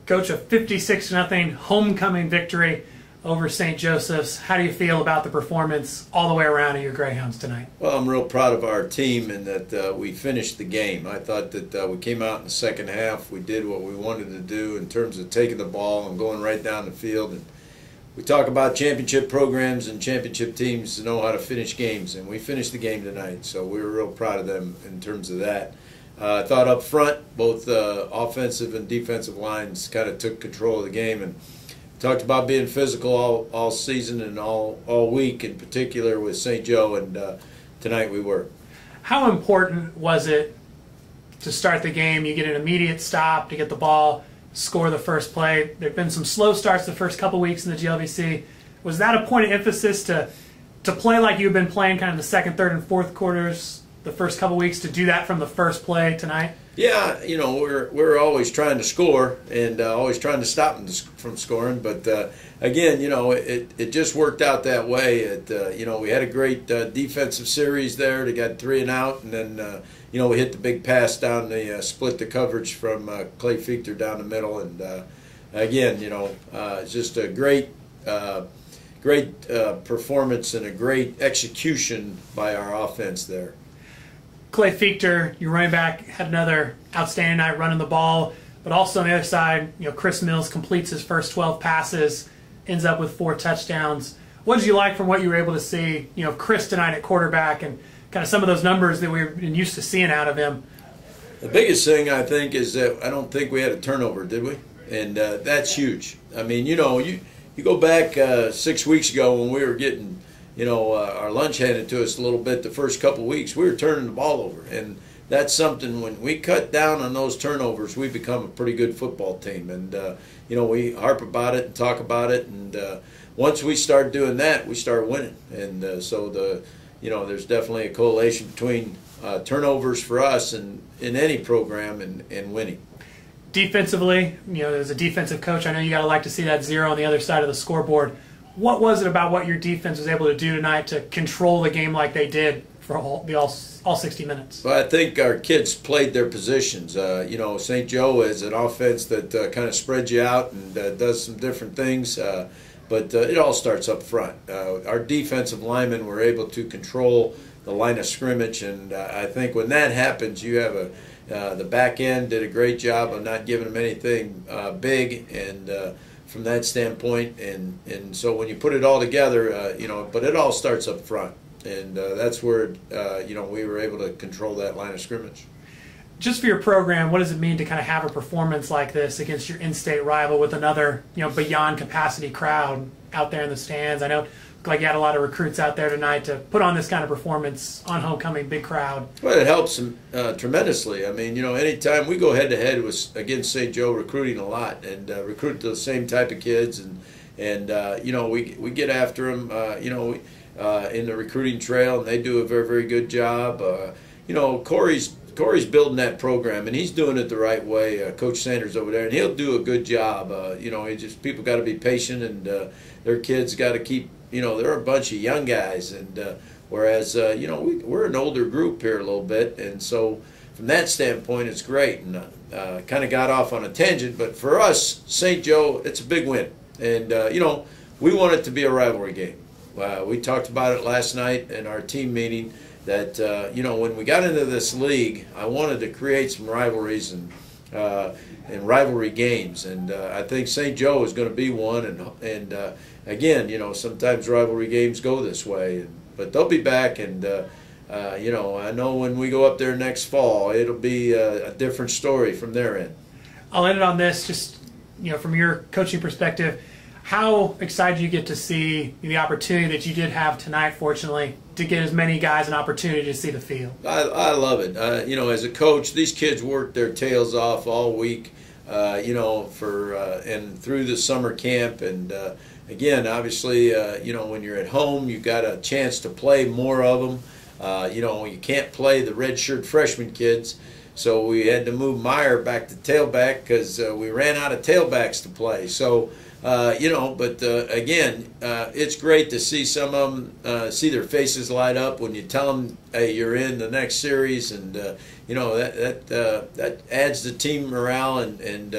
Coach, a 56-0 homecoming victory over St. Joseph's. How do you feel about the performance all the way around of your Greyhounds tonight? Well, I'm real proud of our team and that we finished the game. I thought that we came out in the second half. We did what we wanted to do in terms of taking the ball and going right down the field. And we talk about championship programs and championship teams to know how to finish games, and we finished the game tonight. So we were real proud of them in terms of that. I thought up front, both offensive and defensive lines kind of took control of the game, and talked about being physical all season and all week, in particular with St. Joe, and tonight we were. How important was it to start the game? You get an immediate stop to get the ball, score the first play. There have been some slow starts the first couple weeks in the GLVC. Was that a point of emphasis to play like you've been playing kind of the second, third, and fourth quarters the first couple weeks, to do that from the first play tonight? Yeah, you know, we're always trying to score and always trying to stop them from scoring. But again, you know, it just worked out that way. You know, we had a great defensive series there. They got 3 and out, and then you know, we hit the big pass down the split the coverage from Clay Fichter down the middle. And again, you know, it's just a great performance and a great execution by our offense there. Clay Fichter, your running back, had another outstanding night running the ball, but also on the other side, you know, Chris Mills completes his first 12 passes, ends up with 4 touchdowns. What did you like from what you were able to see, you know, Chris tonight at quarterback, and kind of some of those numbers that we've been used to seeing out of him? The biggest thing, I think, is that I don't think we had a turnover, did we? And that's huge. I mean, you know, you go back 6 weeks ago when we were getting, you know, our lunch handed to us a little bit the first couple of weeks, we were turning the ball over. And that's something, when we cut down on those turnovers, we become a pretty good football team. And, you know, we harp about it and talk about it. And once we start doing that, we start winning. And so, you know, there's definitely a correlation between turnovers for us and in any program and winning. Defensively, you know, as a defensive coach, I know you got to like to see that 0 on the other side of the scoreboard. What was it about what your defense was able to do tonight to control the game like they did for all 60 minutes? Well, I think our kids played their positions. You know, St. Joe is an offense that kind of spreads you out and does some different things, but it all starts up front. Our defensive linemen were able to control the line of scrimmage, and I think when that happens, you have the back end did a great job of not giving them anything big, and from that standpoint, and so when you put it all together, you know, but it all starts up front, and that's where you know, we were able to control that line of scrimmage. Just for your program, what does it mean to kind of have a performance like this against your in-state rival with another, you know, beyond capacity crowd out there in the stands? I know, like, you had a lot of recruits out there tonight to put on this kind of performance on homecoming, big crowd. Well, it helps them tremendously. I mean, you know, anytime we go head-to-head against St. Joe, recruiting a lot and recruit the same type of kids, and you know, we get after them, you know, in the recruiting trail, and they do a very, very good job. You know, Corey's building that program, and he's doing it the right way. Coach Sanders over there, and he'll do a good job. You know, people got to be patient, and their kids got to keep. You know, they're a bunch of young guys, and whereas you know, we're an older group here a little bit, and so from that standpoint, it's great. And kind of got off on a tangent, but for us, St. Joe, it's a big win, and you know, we want it to be a rivalry game. We talked about it last night in our team meeting that you know, when we got into this league, I wanted to create some rivalries and rivalry games, and I think St. Joe is going to be one. And again, you know, sometimes rivalry games go this way, but they'll be back. And you know, I know when we go up there next fall, it'll be a different story from their end. I'll end it on this, just, you know, from your coaching perspective, how excited you get to see the opportunity that you did have tonight, fortunately, to get as many guys an opportunity to see the field? I love it. You know, as a coach, these kids work their tails off all week, you know, and through the summer camp. And again, obviously, you know, when you're at home, you've got a chance to play more of them. You know, you can't play the redshirt freshman kids, so we had to move Meyer back to tailback because we ran out of tailbacks to play. So you know, but again, it's great to see some of them, see their faces light up when you tell them, hey, you're in the next series, and you know, that adds to team morale, and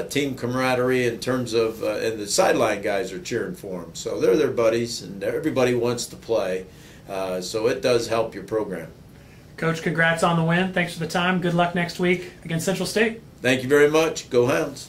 team camaraderie in terms of, and the sideline guys are cheering for them. So they're their buddies, and everybody wants to play. So it does help your program. Coach, congrats on the win. Thanks for the time. Good luck next week against Central State. Thank you very much. Go Hounds.